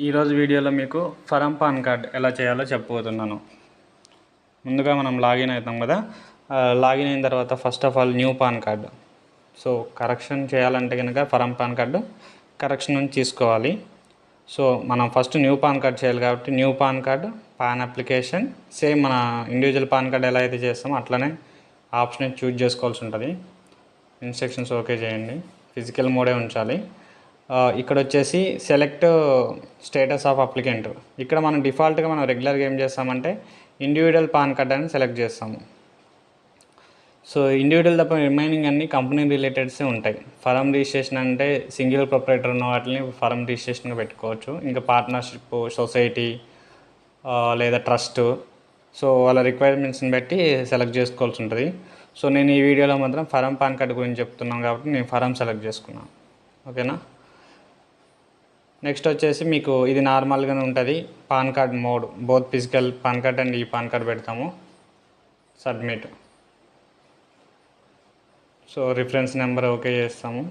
ఈరోజు వీడియోలో మీకు ఫరం పాన్ కార్డ్ ఎలా చేయాలో చెప్పబోతున్నాను. ముందుగా మనం లాగిన్ అవుతాం కదా, లాగిన్ అయిన తర్వాత first of all new pan card. So correction చేయాలంటే కనుక ఫరం పాన్ కార్డు కరెక్షన్ నుంచి తీసుకోవాలి. సో మనం ఫస్ట్ న్యూ పాన్ కార్డ్ చేయాలి కాబట్టి new pan card, pan application, same మన ఇండివిజువల్ పాన్ కార్డ్ ఎలా అయితే చేస్తామో అట్లనే ఆప్షన్ చూజ్ చేసుకోవాల్సి ఉంటుంది. ఇన్స్ట్రక్షన్స్ ఓకే చేయండి, ఫిజికల్ మోడే ఉంచాలి. ఇక్కడ వచ్చేసి సెలెక్ట్ స్టేటస్ ఆఫ్ అప్లికెంట్. ఇక్కడ మనం డిఫాల్ట్గా మనం రెగ్యులర్గా ఏం చేస్తామంటే ఇండివిజువల్ పాన్ కార్డ్ అని సెలెక్ట్ చేస్తాము. సో ఇండివిజువల్ తప్ప రిమైనింగ్ అన్ని కంపెనీ రిలేటెడ్సే ఉంటాయి. ఫరం రిజిస్ట్రేషన్ అంటే సింగిల్ ప్రొపరేటర్ ఉన్న వాటిని ఫరం రిజిస్ట్రేషన్గా పెట్టుకోవచ్చు. ఇంకా పార్ట్నర్షిప్, సొసైటీ లేదా ట్రస్ట్, సో వాళ్ళ రిక్వైర్మెంట్స్ని బట్టి సెలెక్ట్ చేసుకోవాల్సి ఉంటుంది. సో నేను ఈ వీడియోలో మాత్రం ఫరం పాన్ కార్డ్ గురించి చెప్తున్నాను కాబట్టి నేను ఫరం సెలెక్ట్ చేసుకున్నాను. ఓకేనా. నెక్స్ట్ వచ్చేసి మీకు ఇది నార్మల్గానే ఉంటుంది. Pan card mode both physical pan card and ఈ పాన్ కార్డ్ పెడతాము. Submit. So reference number okay చేస్తాము.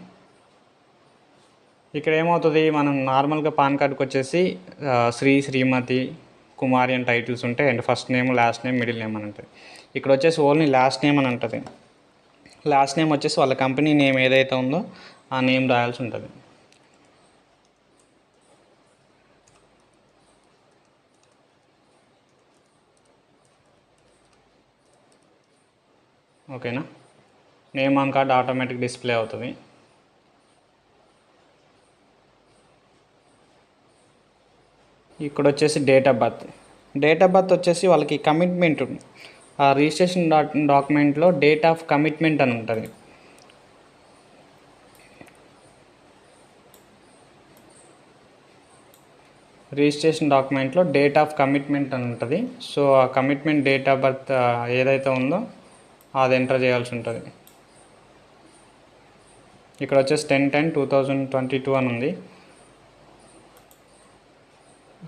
ఇక్కడ ఏమవుతుంది, మనం నార్మల్గా పాన్ కార్డ్కి వచ్చేసి శ్రీ, శ్రీమతి, కుమారి అని టైటిల్స్ ఉంటాయి and first name, last name, middle name అని ఉంటుంది. ఇక్కడ వచ్చేసి ఓన్లీ లాస్ట్ నేమ్ అని ఉంటుంది. లాస్ట్ నేమ్ వచ్చేసి వాళ్ళ కంపెనీ నేమ్ ఏదైతే ఉందో ఆ నేమ్ రాయాల్సి ఉంటుంది. ఓకేనా. Name on card automatic display అవుతుంది. ఇక్కడ వచ్చేసి date of birth. Date of birth వచ్చేసి వాళ్ళకి కమిట్మెంట్, ఆ రిజిస్ట్రేషన్ డాక్యుమెంట్లో డేట్ ఆఫ్ కమిట్మెంట్ అని ఉంటుంది. రిజిస్ట్రేషన్ డాక్యుమెంట్లో డేట్ ఆఫ్ కమిట్మెంట్ అని ఉంటుంది. సో ఆ కమిట్మెంట్ డేట్ ఆఫ్ బర్త్ ఏదైతే ఉందో అది ఎంటర్ చేయాల్సి ఉంటుంది. ఇక్కడ వచ్చేసి 10/10/2022 అని ఉంది.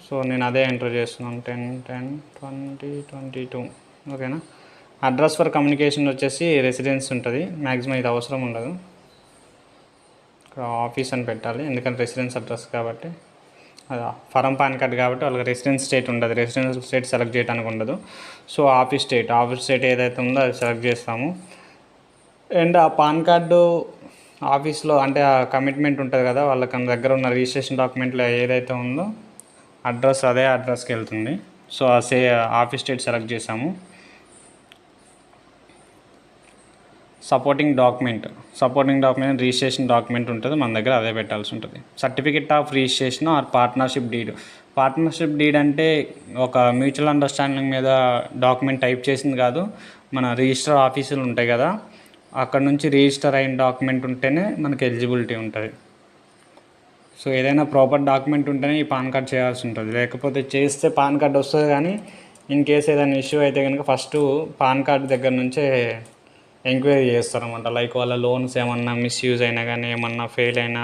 సో నేను అదే ఎంటర్ చేస్తున్నాను, 10/10/2022. ఓకేనా. అడ్రస్ ఫర్ కమ్యూనికేషన్ వచ్చేసి రెసిడెన్స్ ఉంటుంది. మ్యాక్సిమం ఇది అవసరం ఉండదు, ఇక్కడ ఆఫీస్ అని పెట్టాలి ఎందుకంటే రెసిడెన్స్ అడ్రస్ కాబట్టి. ఫరం పాన్ కార్డ్ కాబట్టి వాళ్ళకి రెసిడెన్స్ స్టేట్ ఉండదు, రెసిడెన్స్ స్టేట్ సెలెక్ట్ చేయడానికి ఉండదు. సో ఆఫీస్ స్టేట్ ఏదైతే ఉందో అది సెలెక్ట్ చేస్తాము. అండ్ ఆ పాన్ కార్డు ఆఫీస్లో అంటే ఆ కమిట్మెంట్ ఉంటుంది కదా, వాళ్ళకి దగ్గర ఉన్న రిజిస్ట్రేషన్ డాక్యుమెంట్లో ఏదైతే ఉందో అడ్రస్ అదే అడ్రస్కి వెళ్తుంది. సో ఆఫీస్ స్టేట్ సెలెక్ట్ చేసాము. సపోర్టింగ్ డాక్యుమెంట్ రిజిస్ట్రేషన్ డాక్యుమెంట్ ఉంటుంది మన దగ్గర, అదే పెట్టాల్సి ఉంటుంది. Certificate of registration or partnership deed అంటే ఒక మ్యూచువల్ అండర్స్టాండింగ్ మీద డాక్యుమెంట్ టైప్ చేసింది కాదు, మన రిజిస్టర్ ఆఫీసులు ఉంటాయి కదా అక్కడ నుంచి రిజిస్టర్ అయిన డాక్యుమెంట్ ఉంటేనే మనకి ఎలిజిబిలిటీ ఉంటుంది. సో ఏదైనా ప్రాపర్ డాక్యుమెంట్ ఉంటేనే ఈ పాన్ కార్డ్ చేయాల్సి ఉంటుంది, లేకపోతే చేస్తే పాన్ కార్డ్ వస్తుంది కానీ ఇన్ కేస్ ఏదైనా ఇష్యూ అయితే కనుక ఫస్ట్ పాన్ కార్డ్ దగ్గర నుంచే ఎంక్వైరీ చేస్తారన్నమాట. లైక్ వాళ్ళ లోన్స్ ఏమన్నా మిస్యూజ్ అయినా కానీ, ఏమన్నా ఫెయిల్ అయినా,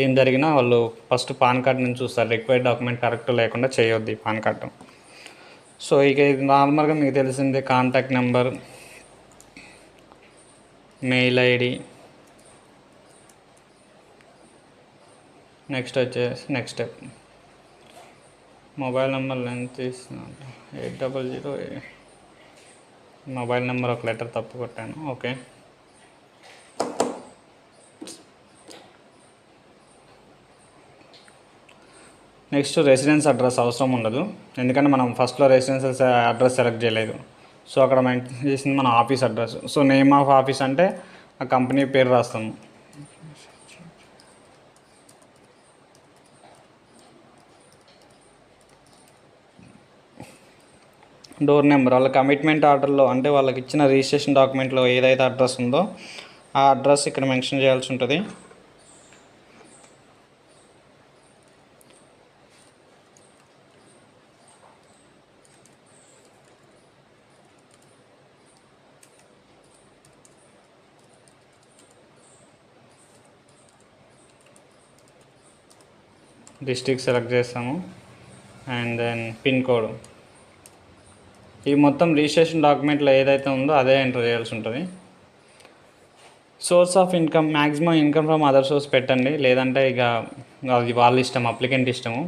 ఏం జరిగినా వాళ్ళు ఫస్ట్ పాన్ కార్డ్ నుంచి చూస్తారు. రిక్వైర్డ్ డాక్యుమెంట్ కరెక్ట్ లేకుండా చేయొద్దు ఈ పాన్ కార్డు. సో ఇక ఇది నార్మల్గా మీకు తెలిసిందే, contact number, mail ID, next వచ్చేసి next step mobile number length ఇస్తున్నాను 800. మొబైల్ నెంబర్ ఒక లెటర్ తప్పు కొట్టాను. ఓకే. నెక్స్ట్ రెసిడెన్స్ అడ్రస్ అవసరం ఉండదు ఎందుకంటే మనం ఫస్ట్లో రెసిడెన్స్ అడ్రస్ సెలెక్ట్ చేయలేదు. సో అక్కడ మెన్షన్ చేసింది మన office address. So name of office అంటే ఆ కంపెనీ పేరు రాస్తాము. డోర్ నెంబర్ వాళ్ళ కమిట్మెంట్ ఆర్డర్లో అంటే వాళ్ళకి ఇచ్చిన రిజిస్ట్రేషన్ డాక్యుమెంట్లో ఏదైతే అడ్రస్ ఉందో ఆ అడ్రస్ ఇక్కడ మెన్షన్ చేయాల్సి ఉంటుంది. డిస్ట్రిక్ట్ సెలెక్ట్ చేస్తాము అండ్ దెన్ పిన్ కోడ్. ఈ మొత్తం రిజిస్ట్రేషన్ డాక్యుమెంట్లో ఏదైతే ఉందో అదే ఎంటర్ చేయాల్సి ఉంటుంది. Source of income maximum income from other source పెట్టండి, లేదంటే ఇక అది వాళ్ళ ఇష్టం, అప్లికెంట్ ఇష్టము.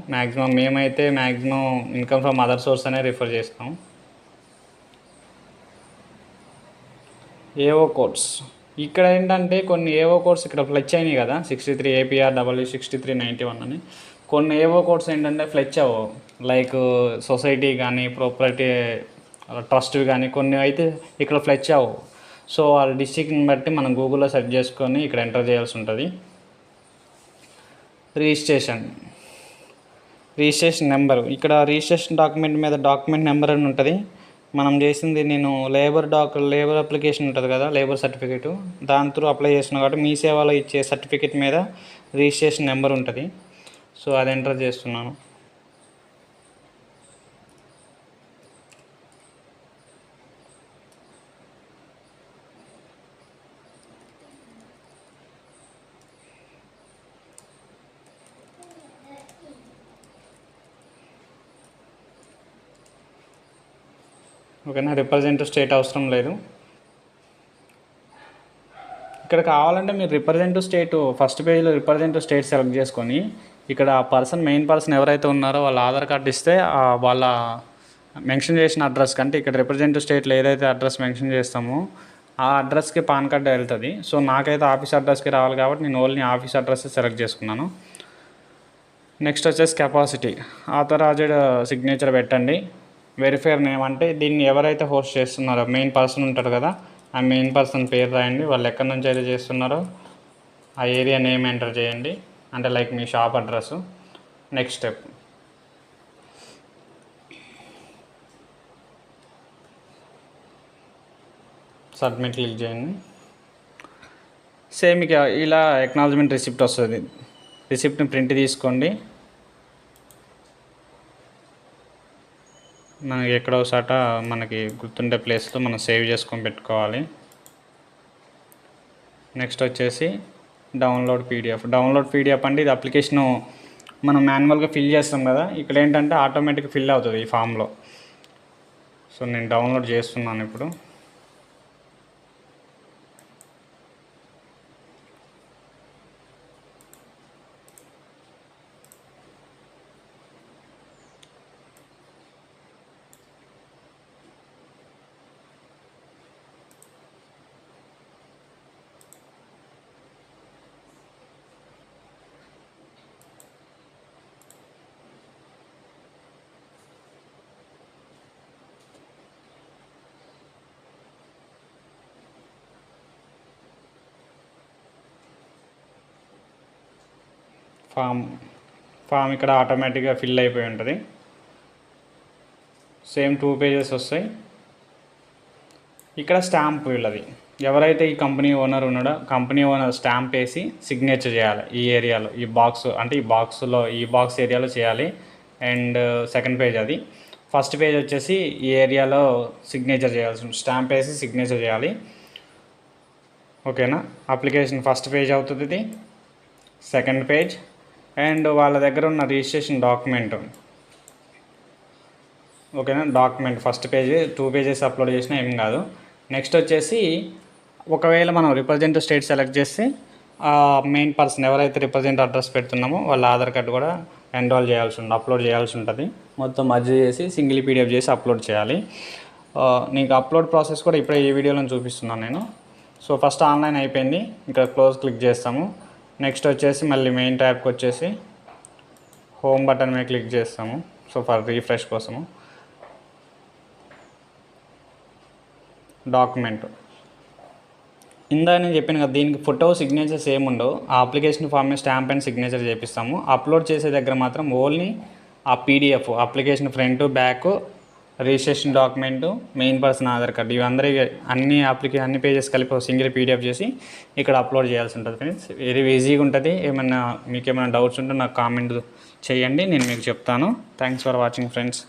మేమైతే maximum income from other source అనే రిఫర్ చేస్తాం. ఏఓ కోడ్స్ ఇక్కడ ఏంటంటే కొన్ని ఏఓ కోడ్స్ ఇక్కడ ఫ్లెచ్ అయినాయి కదా, 63 APR W6391 అని. కొన్ని ఏఓ కోడ్స్ ఏంటంటే ఫ్లెచ్ అవ్వవు, లైక్ సొసైటీ కానీ ప్రాపర్టీ ట్రస్ట్వి కానీ కొన్ని అయితే ఇక్కడ ఫ్లెచ్ అవ్వవు. సో వాళ్ళ డిస్ట్రిక్ట్ని బట్టి మనం గూగుల్లో సెర్చ్ చేసుకొని ఇక్కడ ఎంటర్ చేయాల్సి ఉంటుంది. రిజిస్ట్రేషన్ నెంబరు, ఇక్కడ రిజిస్ట్రేషన్ డాక్యుమెంట్ మీద డాక్యుమెంట్ నెంబర్ అని ఉంటుంది. మనం చేసింది నేను లేబర్ అప్లికేషన్ ఉంటుంది కదా, లేబర్ సర్టిఫికేటు, దాని త్రూ అప్లై చేస్తున్నాను కాబట్టి మీ సేవలో ఇచ్చే సర్టిఫికేట్ మీద రిజిస్ట్రేషన్ నెంబర్ ఉంటుంది. సో అది ఎంటర్ చేస్తున్నాను. ఓకేనా, రిప్రజెంట్ స్టేట్ అవసరం లేదు. ఇక్కడ కావాలంటే మీరు రిప్రజెంట్ స్టేట్ ఫస్ట్ పేజ్లో రిప్రజెంట్ స్టేట్ సెలెక్ట్ చేసుకొని ఇక్కడ మెయిన్ పర్సన్ ఎవరైతే ఉన్నారో వాళ్ళ ఆధార్ కార్డు ఇస్తే వాళ్ళ మెన్షన్ చేసిన అడ్రస్ కంటే ఇక్కడ రిప్రజెంట్ స్టేట్లో ఏదైతే అడ్రస్ మెన్షన్ చేస్తామో ఆ అడ్రస్కి పాన్ కార్డు వెళ్తుంది. సో నాకైతే ఆఫీస్ అడ్రస్కి రావాలి కాబట్టి నేను ఓన్లీ ఆఫీస్ అడ్రస్ సెలెక్ట్ చేసుకున్నాను. నెక్స్ట్ వచ్చేసి కెపాసిటీ, ఆథరైజ్డ్ సిగ్నేచర్ పెట్టండి. వెరిఫైర్ నేమ్ అంటే దీన్ని ఎవరైతే హోస్ట్ చేస్తున్నారో మెయిన్ పర్సన్ ఉంటారు కదా, ఆ మెయిన్ పర్సన్ పేరు రాయండి. వాళ్ళు ఎక్కడి నుంచి అయితే చేస్తున్నారో ఆ ఏరియా నేమ్ ఎంటర్ చేయండి, అంటే లైక్ మీ shop address. Next step, submit click చేయండి. సేమ్ ఇక ఇలా ఎక్నాలజ్మెంట్ రిసిప్ట్ వస్తుంది. రిసిప్ట్ని ప్రింట్ తీసుకోండి. మనకి ఎక్కడో సాట మనకి గుర్తుండే ప్లేస్లో మనం సేవ్ చేసుకొని పెట్టుకోవాలి. నెక్స్ట్ వచ్చేసి డౌన్లోడ్ పీడిఎఫ్ అంటే ఇది అప్లికేషను మనం మాన్యువల్గా ఫిల్ చేస్తాం కదా, ఇక్కడ ఏంటంటే ఆటోమేటిక్గా ఫిల్ అవుతుంది ఈ ఫామ్లో. సో నేను డౌన్లోడ్ చేస్తున్నాను ఇప్పుడు. ఫామ్ ఇక్కడ ఆటోమేటిక్గా ఫిల్ అయిపోయి ఉంటుంది. సేమ్ 2 పేజెస్ వస్తాయి. ఇక్కడ స్టాంప్ వీళ్ళది, ఎవరైతే ఈ కంపెనీ ఓనర్ ఉన్నాడో కంపెనీ ఓనర్ స్టాంప్ వేసి సిగ్నేచర్ చేయాలి ఈ ఏరియాలో, ఈ బాక్స్ అంటే ఈ బాక్స్ ఏరియాలో చేయాలి. అండ్ సెకండ్ పేజ్ అది. ఫస్ట్ పేజ్ వచ్చేసి ఈ ఏరియాలో సిగ్నేచర్ చేయాల్సి ఉంటుంది, స్టాంప్ వేసి సిగ్నేచర్ చేయాలి. ఓకేనా, అప్లికేషన్ ఫస్ట్ పేజ్ అవుతుంది ఇది. సెకండ్ పేజ్ అండ్ వాళ్ళ దగ్గర ఉన్న రిజిస్ట్రేషన్ డాక్యుమెంట్. ఓకేనా, document first page 2 pages upload చేసినా ఏం కాదు. నెక్స్ట్ వచ్చేసి ఒకవేళ మనం రిప్రజెంట్ స్టేట్ సెలెక్ట్ చేస్తే మెయిన్ పర్సన్ ఎవరైతే రిప్రజెంట్ అడ్రస్ పెడుతున్నామో వాళ్ళ ఆధార్ కార్డు కూడా అప్లోడ్ చేయాల్సి ఉంటుంది. మొత్తం మర్జ్ చేసి సింగిల్ పీడిఎఫ్ చేసి అప్లోడ్ చేయాలి. నీకు అప్లోడ్ ప్రాసెస్ కూడా ఇప్పుడే ఈ వీడియోలో చూపిస్తున్నాను నేను. సో ఫస్ట్ ఆన్లైన్ అయిపోయింది, ఇక్కడ క్లోజ్ క్లిక్ చేస్తాము. నెక్స్ట్ వచ్చేసి మళ్ళీ మెయిన్ ట్యాబ్కి వచ్చేసి హోమ్ బటన్ మీద క్లిక్ చేస్తాము. సో ఫర్ రీఫ్రెష్ కోసము డాక్యుమెంట్ ఇందా నేను చెప్పాను కదా, దీనికి ఫోటో సిగ్నేచర్స్ ఏముండవు. ఆ అప్లికేషన్ ఫామ్ మీద స్టాంప్ అండ్ సిగ్నేచర్ చేపిస్తాము. అప్లోడ్ చేసే దగ్గర మాత్రం ఓన్లీ ఆ PDF application front back registration document main person Aadhaar card ఇవందరికీ అన్ని పేజెస్ కలిపి సింగిల్ పీడిఎఫ్ చేసి ఇక్కడ అప్లోడ్ చేయాల్సి ఉంటుంది ఫ్రెండ్స్. వెరీ ఈజీగా ఉంటుంది. మీకు ఏమైనా డౌట్స్ ఉంటే నాకు కామెంట్ చేయండి, నేను మీకు చెప్తాను. Thanks for watching friends.